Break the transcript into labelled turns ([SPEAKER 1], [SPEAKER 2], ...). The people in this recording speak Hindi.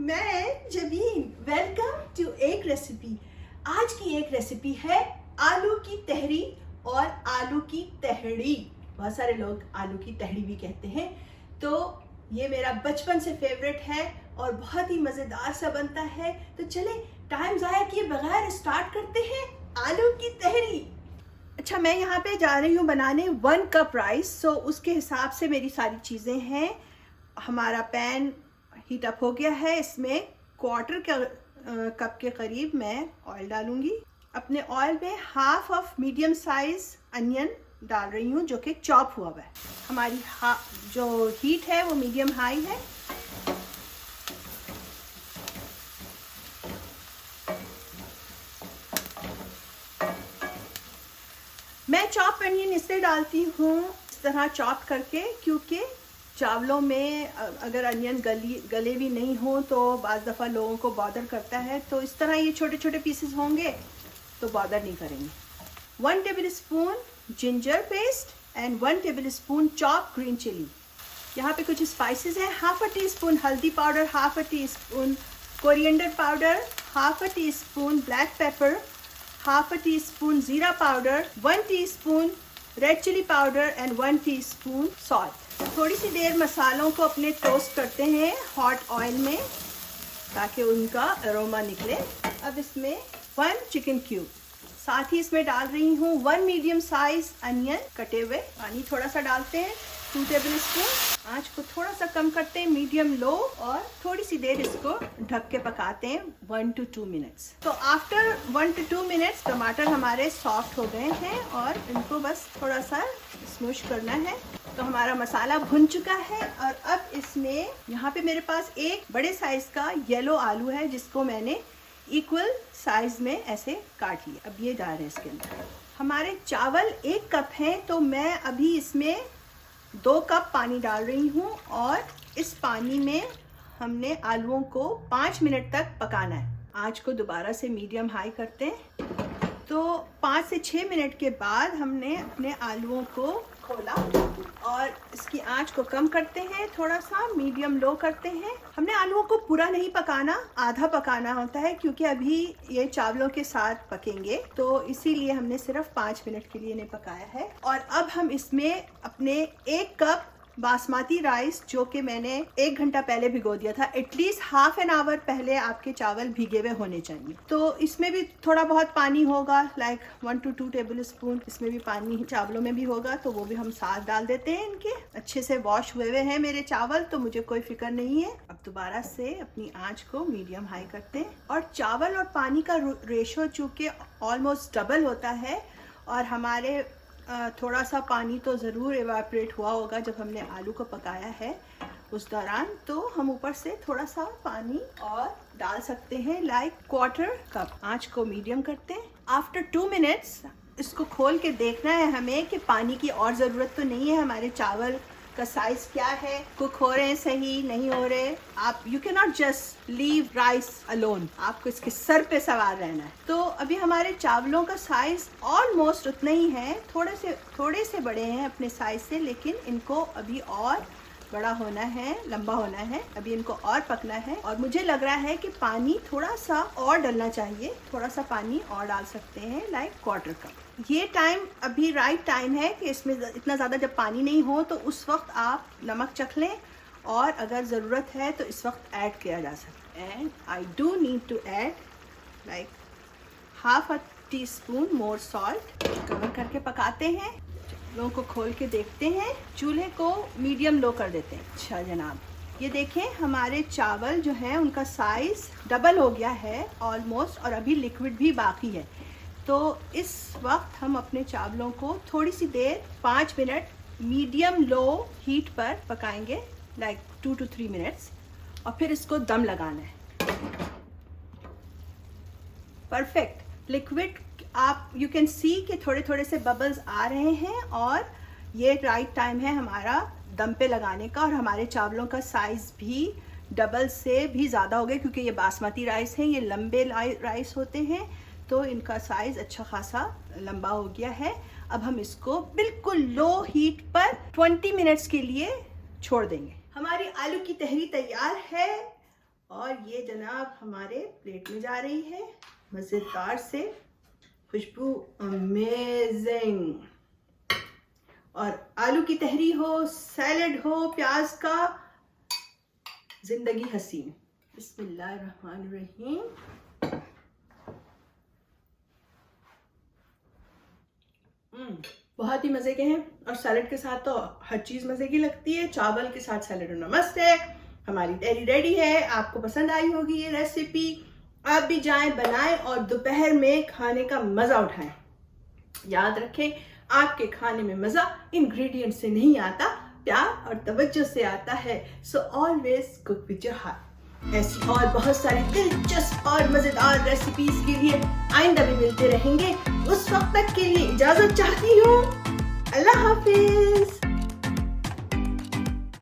[SPEAKER 1] मैं जबीन, वेलकम टू एक रेसिपी। आज की एक रेसिपी है आलू की तहरी और आलू की तहड़ी। बहुत सारे लोग आलू की तहड़ी भी कहते हैं। तो ये मेरा बचपन से फेवरेट है और बहुत ही मज़ेदार सा बनता है। तो चले टाइम ज़ाया किए बगैर स्टार्ट करते हैं आलू की तहरी। अच्छा, मैं यहाँ पे जा रही हूँ बनाने 1 कप राइस। सो उसके हिसाब से मेरी सारी चीज़ें हैं। हमारा पैन हीट अप हो गया है। इसमें 1/4 कप के करीब मैं ऑयल डालूंगी। अपने ऑयल में half of medium size onion डाल रही हूँ जो कि चॉप हुआ है। हमारी जो हीट है वो मीडियम हाई है। मैं चॉप अनियन इसलिए डालती हूँ इस तरह चॉप करके, क्योंकि चावलों में अगर अनियन गले भी नहीं हो तो बाज़ दफ़ा लोगों को बॉदर करता है। तो इस तरह ये छोटे छोटे पीसेस होंगे तो बॉदर नहीं करेंगे। 1 tablespoon ginger paste and 1 tablespoon chop green chilli. यहाँ पे कुछ स्पाइसेस हैं। हाफ अ टी स्पून हल्दी powder, half a teaspoon coriander powder, half a teaspoon black pepper, half a teaspoon ज़ीरा powder, 1 teaspoon red chilli powder and 1 teaspoon salt. थोड़ी सी देर मसालों को अपने टोस्ट करते हैं हॉट ऑयल में ताकि उनका अरोमा निकले। अब इसमें 1 चिकन क्यूब, साथ ही इसमें डाल रही हूँ 1 मीडियम साइज अनियन कटे हुए। पानी थोड़ा सा डालते हैं, 2 टेबल स्पून। आँच को थोड़ा सा कम करते हैं, मीडियम लो, और थोड़ी सी देर इसको ढक के पकाते हैं 1 to 2 मिनट्स। तो आफ्टर 1 to 2 मिनट्स टमाटर हमारे सॉफ्ट हो गए हैं और इनको बस थोड़ा सा स्मूश करना है। तो हमारा मसाला भुन चुका है और अब इसमें यहाँ पे मेरे पास एक बड़े साइज का येलो आलू है जिसको मैंने इक्वल साइज में ऐसे काट लिया। अब ये डाल रहे हैं इसके अंदर। हमारे चावल 1 कप हैं तो मैं अभी इसमें 2 कप पानी डाल रही हूँ और इस पानी में हमने आलूओं को 5 मिनट तक पकाना है। आँच को दोबारा से मीडियम हाई करते हैं। तो 5 से 6 मिनट के बाद हमने अपने आलूओं को खोला और इसकी आंच को कम करते हैं, थोड़ा सा मीडियम लो करते हैं। हमने आलूओं को पूरा नहीं पकाना, आधा पकाना होता है क्योंकि अभी ये चावलों के साथ पकेंगे, तो इसीलिए हमने सिर्फ 5 मिनट के लिए इन्हें पकाया है। और अब हम इसमें अपने 1 कप बासमती राइस, जो कि मैंने 1 घंटा पहले भिगो दिया था, एटलीस्ट हाफ एन आवर पहले आपके चावल भीगे हुए होने चाहिए। तो इसमें भी थोड़ा बहुत पानी होगा, लाइक 1 to 2 टेबल स्पून इसमें भी पानी चावलों में भी होगा, तो वो भी हम साथ डाल देते हैं। इनके अच्छे से वॉश हुए हुए हैं मेरे चावल, तो मुझे कोई फिक्र नहीं है। अब दोबारा से अपनी आँच को मीडियम हाई करते हैं और चावल और पानी का रेशो चूँकि ऑलमोस्ट डबल होता है और हमारे थोड़ा सा पानी तो ज़रूर एवापोरेट हुआ होगा जब हमने आलू को पकाया है उस दौरान, तो हम ऊपर से थोड़ा सा पानी और डाल सकते हैं, लाइक 1/4 कप। आँच को मीडियम करते हैं। आफ्टर 2 मिनट्स इसको खोल के देखना है हमें कि पानी की और ज़रूरत तो नहीं है। हमारे चावल का साइज क्या है, कुक हो रहे हैं, सही नहीं हो रहे। आप you can not just leave rice alone, आपको इसके सर पे सवार रहना है। तो अभी हमारे चावलों का साइज ऑलमोस्ट उतना ही है, थोड़े से बड़े हैं अपने साइज से, लेकिन इनको अभी और बड़ा होना है, लंबा होना है। अभी इनको और पकना है और मुझे लग रहा है कि पानी थोड़ा सा और डलना चाहिए। थोड़ा सा पानी और डाल सकते हैं, लाइक 1/4 कप। ये टाइम अभी राइट टाइम है कि इसमें इतना ज़्यादा जब पानी नहीं हो तो उस वक्त आप नमक चख लें और अगर ज़रूरत है तो इस वक्त ऐड किया जा सकता है। And I do need to add like half a teaspoon more salt. Cover करके पकाते हैं, चावलों को खोल के देखते हैं, चूल्हे को मीडियम लो कर देते हैं। अच्छा जनाब, ये देखें हमारे चावल जो हैं उनका साइज़ डबल हो गया है ऑलमोस्ट, और अभी लिक्विड भी बाकी है। तो इस वक्त हम अपने चावलों को थोड़ी सी देर 5 मिनट मीडियम लो हीट पर पकाएंगे, लाइक 2 to 3 मिनट्स, और फिर इसको दम लगाना है। परफेक्ट लिक्विड, आप यू कैन सी कि थोड़े थोड़े से बबल्स आ रहे हैं और ये राइट टाइम है हमारा दम पे लगाने का। और हमारे चावलों का साइज़ भी डबल से भी ज़्यादा हो गया क्योंकि ये बासमती राइस हैं, ये लंबे राइस होते हैं, तो इनका साइज़ अच्छा खासा लंबा हो गया है। अब हम इसको बिल्कुल लो हीट पर 20 मिनट्स के लिए छोड़ देंगे। हमारी आलू की तहरी तैयार है। और ये जनाब हमारे प्लेट में जा रही है, मज़ेदार से, खुशबू अमेजिंग। और आलू की तहरी हो, सैलेड हो प्याज का, जिंदगी हसीन। बिस्मिल्लाहिर्रहमानिर्रहीम। बहुत ही मज़े के हैं, और सैलेड के साथ तो हर चीज़ मज़े की लगती है। चावल के साथ सैलेड होना मस्त है। हमारी तहरी रेडी है, आपको पसंद आई होगी ये रेसिपी। आप भी जाएं, बनाएं और दोपहर में खाने का मज़ा उठाएं। याद रखें, आपके खाने में मज़ा इंग्रेडिएंट से नहीं आता, प्यार और तवज्जो से आता है। So always cook with your heart. ऐसी और बहुत सारी दिलचस्प और मज़ेदार रेसिपीज के लिए आइंदा भी मिलते रहेंगे। उस वक्त तक के लिए इजाज़त चाहती हूँ। अल्लाह हाफिज।